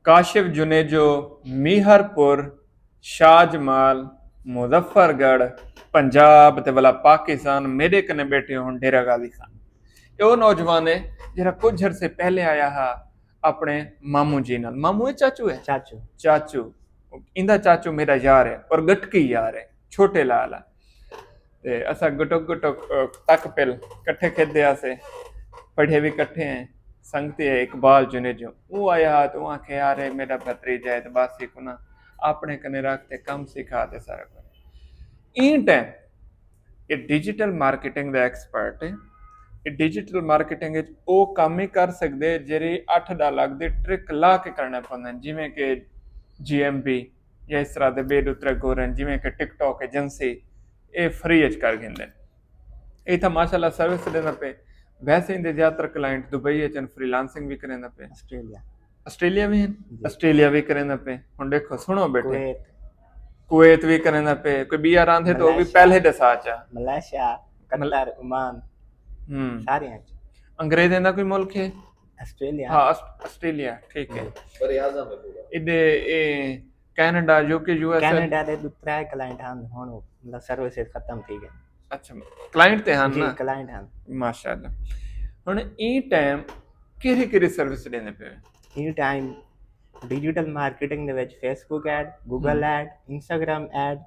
काशिफ जुनेजो, मीहरपुर, शाहजमाल, मुजफ्फरगढ़, पंजाब ते वाला पाकिस्तान मेरे कने बैठे होन डेरा गाजी खान। ਇਹ ਨੌਜਵਾਨ ਹੈ ਜਿਹੜਾ ਕੁਝ ਅਰਸੇ ਪਹਿਲੇ ਆਇਆ ਹੈ ਆਪਣੇ ਮਾਮੂ ਜੀ ਨਾਲ। ਮਾਮੂ ਹੈ ਚਾਚੂ ਹੈ? ਚਾਚੂ। ਇਹਦਾ ਚਾਚੂ ਮੇਰਾ ਯਾਰ ਹੈ ਔਰ ਗਟਕੀ ਯਾਰ ਹੈ, ਛੋਟੇ ਲਾਲ ਹੈ। ਤੇ ਅਸਾਂ ਗੁਟਕ ਤੱਕ ਪਿਲ ਇਕੱਠੇ ਖੇਡਦੇ ਆਸੇ, पढ़े भी कट्ठे हैं। संगते है इकबाल जुनेजो वो आया तो वहाँ के यार मेरा भतीजा है तो बस सीखो ना अपने कने रखते कम सिखाते सारा कुछ। इन टाइम ये डिजिटल मार्केटिंग दा एक्सपर्ट है। ये डिजिटल मार्केटिंग वो काम ही कर सकते जेरी 8-10 लाख दे ट्रिक ला के करना पौंदा, जिवें कि GMB या इस तरह दे बेदुतरे गोरन जिवें कि टिकटॉक एजेंसी ये फ्री च कर गिंदे। ये तो माशाल्लाह सर्विस देना पे। वैसे इनके ज्यादातर क्लाइंट दुबई फ्रीलांसिंग भी करें पे, आस्ट्रेलिया भी हैं, आस्ट्रेलिया भी करें पे। हुण देखो सुनो बेटे, कुवैत भी करें पे, कोई बिया रांधे तो भी पहले दसा चा, मलेशिया, कतर, ओमान, सारे हैं। अंग्रेज़ों का कोई मुल्क है? आस्ट्रेलिया। हाँ आस्ट्रेलिया ठीक है। पर आज़म है पूरा। इधे कनाडा यूके यूएस कनाडा दे दूसरा क्लाइंट हैं हुण मतलब सर्विस खत्म थी गई। अच्छा क्लाइंट ते हैं ना? क्लाइंट हैं माशाअल्लाह। हुण ई टाइम किहड़ी सर्विस देने पे? ई टाइम डिजिटल मार्केटिंग दे विच Facebook ad, Google ad, Instagram ad,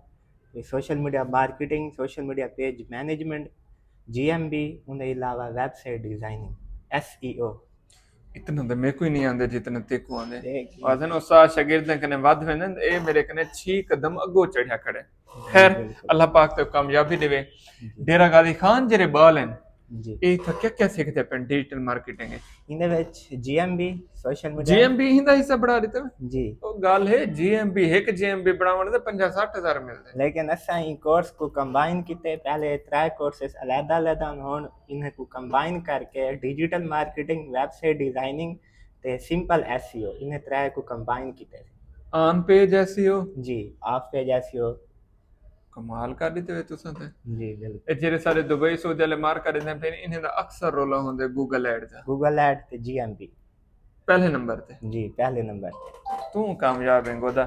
social media marketing, social media page management, GMB, उनके अलावा वेबसाइट डिजाइनिंग, SEO। इतना तो मेरे को ही नहीं आंदे जितने तेको आंदे। वादन उस्ताद शागिर्दन कने वध वेंदे ए मेरे कने 6 कदम अगो चढ़िया खड़े। खैर अल्लाह पाक तो कामयाबी देवे। डेरा गाजी खान जेरे बाल हैं जी, ये तो क्या सीखते पे डिजिटल मार्केटिंग है? इनदे विच GMB सोशल मीडिया, GMB हिंदा हिस्सा बढ़ा देते जी। ओ गाल है GMB एक GMB बनावण दे 50-60 हजार मिलदे, लेकिन असा ई कोर्स को कंबाइन कीते। पहले 3 कोर्सेस अलग-अलग होन, इन्हें को कंबाइन करके डिजिटल मार्केटिंग, वेबसाइट डिजाइनिंग ते सिंपल SEO इन्हें 3 को कंबाइन कीते। ऑन पेज SEO जी, ऑफ पेज SEO कमाल कर दी ते तुसां ते जी बिल्कुल। ए जेरे सारे दुबई सऊदी वाले मार कर देंदे पे इन्हें दा अक्सर रोला होंदे गूगल ऐड दा। गूगल ऐड ते GMB पहले नंबर ते जी, पहले नंबर तू कामयाब है गोदा।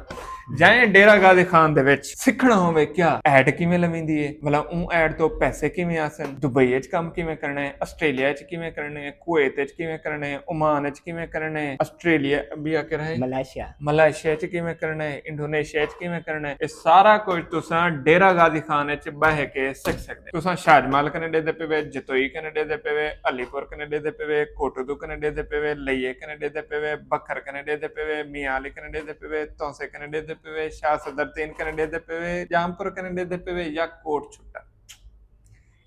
जाए डेरा गाजी खान दे विच सिखना होवे क्या ऐड किवें लविंदी है, भला ऊ ऐड तो पैसे किवें आसन, दुबई च काम किवें करना है, आस्ट्रेलिया च किवें करना है, कुवैत च किवें करना है, ओमान च किवें करना है, आस्ट्रेलिया भी आके रहे मलेशिया च किवें करना है, इंडोनेशिया च किवें करना है। ये सारा कुछ तुसां डेरा गाजी खान च बह के सीख सकदे। तुसां शाहजमाल कने दे पेवे, जतोई कने दे पेवे, अलीपुर कने दे पेवे, कोटदू कने दे पेवे, लइये कने दे पेवे, बखर कने दे पेवे, मियां अली कने दे पेवे, तौसे कने दे पेवे, शाह सदर 3 कने दे पेवे, जामपुर कने दे पेवे या कोट छुट्टा।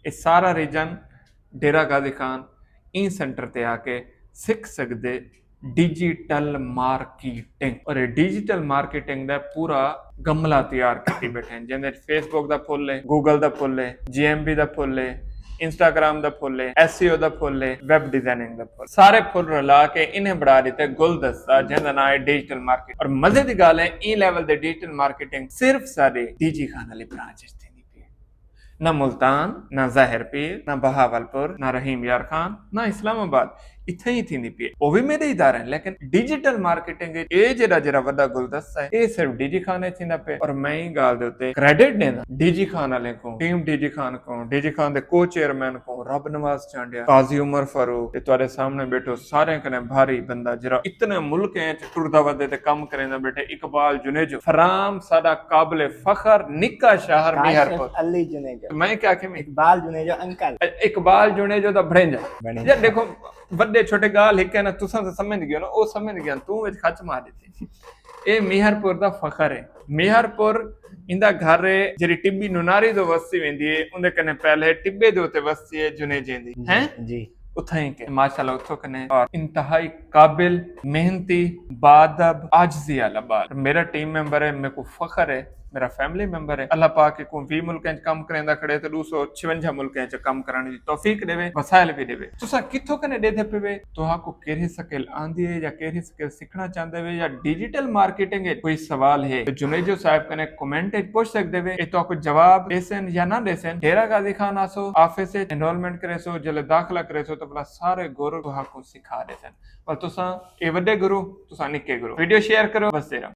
ये सारा रीजन डेरा गाजी खान इन सेंटर ते आके सीख सकदे डिजिटल मार्केटिंग। और डिजिटल मार्केटिंग दा पूरा गमला तैयार करके बैठे हैं, जिंदे फेसबुक दा फुल है, गूगल दा फुल है, GMB दा फुल है, इंस्टाग्राम दा फुल है, SEO दा फुल है, वेब डिजाइनिंग दा फुल, सारे फुल रला के इन्हें बढ़ा देते गुलदस्ता जिंदा नाम है डिजिटल मार्केट। और मजे दी गल है ई लेवल दे डिजिटल मार्केटिंग सिर्फ सारे DG खान वाली ब्रांच च थी नहीं पे। ना मुल्तान, ना ज़ाहिर पीर, ना बहावलपुर, ना रहीम यार खान, ना इस्लामाबाद, इत्थे ही थी नहीं पे। वो भी मेरे इदारे हैं, लेकिन डिजिटल मार्केटिंग ए जेरा वड्डा गुलदस्ता है, ये सिर्फ DG खान च थींदा पे। और मैं ही गाल दे उत्ते क्रेडिट देना DG खान वाले को, टीम DG खान को, DG खान दे को चेयरमैन को, रब नवाज चांडिया, काजी उमर फारूक, ते तुहाडे सामने बैठो सारे कने भारी बंदा जरा इतने मुल्कें च टुरदा वदे ते काम करेंदा बैठे इकबाल जुनेजो, फराम साडा काबिल फखर निक्का शहर मीहरपुर अली जुनेजो। मैं क्या कि इकबाल जुनेजो अंकल, इकबाल जुनेजो दा भड़ेंजा यार। देखो वड्डे छोटे गाल हिक है ना, तुसां ते समझ गयो ना, ओ समझ गया तू विच खच मार दी। ए मीहरपुर दा फखर है। मीहरपुर इंदा घर है जेरी टिब्बी नुनारी दो वस्ती वेंदी है, उंदे कने पहले टिब्बे दे उते वस्ती है जुनेजे दी हैं जी। उथाई के माशाल्लाह उथो कने और इंतहाई काबिल, मेहनती, बादब, आजजी वाला बाल। मेरा टीम मेंबर है, मेरे को फखर है मेरा फैमिली मेंबर है। अल्लाह पाक के को 20 मुल्कों च काम करेंदा खड़े ते 256 मुल्कों च काम कराने दी तौफीक देवे, वसाइल भी देवे। तुसा किथों कने देदे पवे, तुहा को केरी स्किल आंदी है या केरी स्किल सीखना चाहते वे या डिजिटल मार्केटिंग है कोई सवाल है तो जुनेजो साहब कने कमेंट च पूछ सकदे वे। ए तो को जवाब देसन या ना देसन, डेरा गाजी खान आसो ऑफिस से एनरोलमेंट करे सो, जले दाखला करे सो तो भला सारे गुरु तुहा को सिखा देसन। पर तुसा ए वड्डे गुरु तुसा निक्के गुरु। वीडियो शेयर करो, बस तेरा।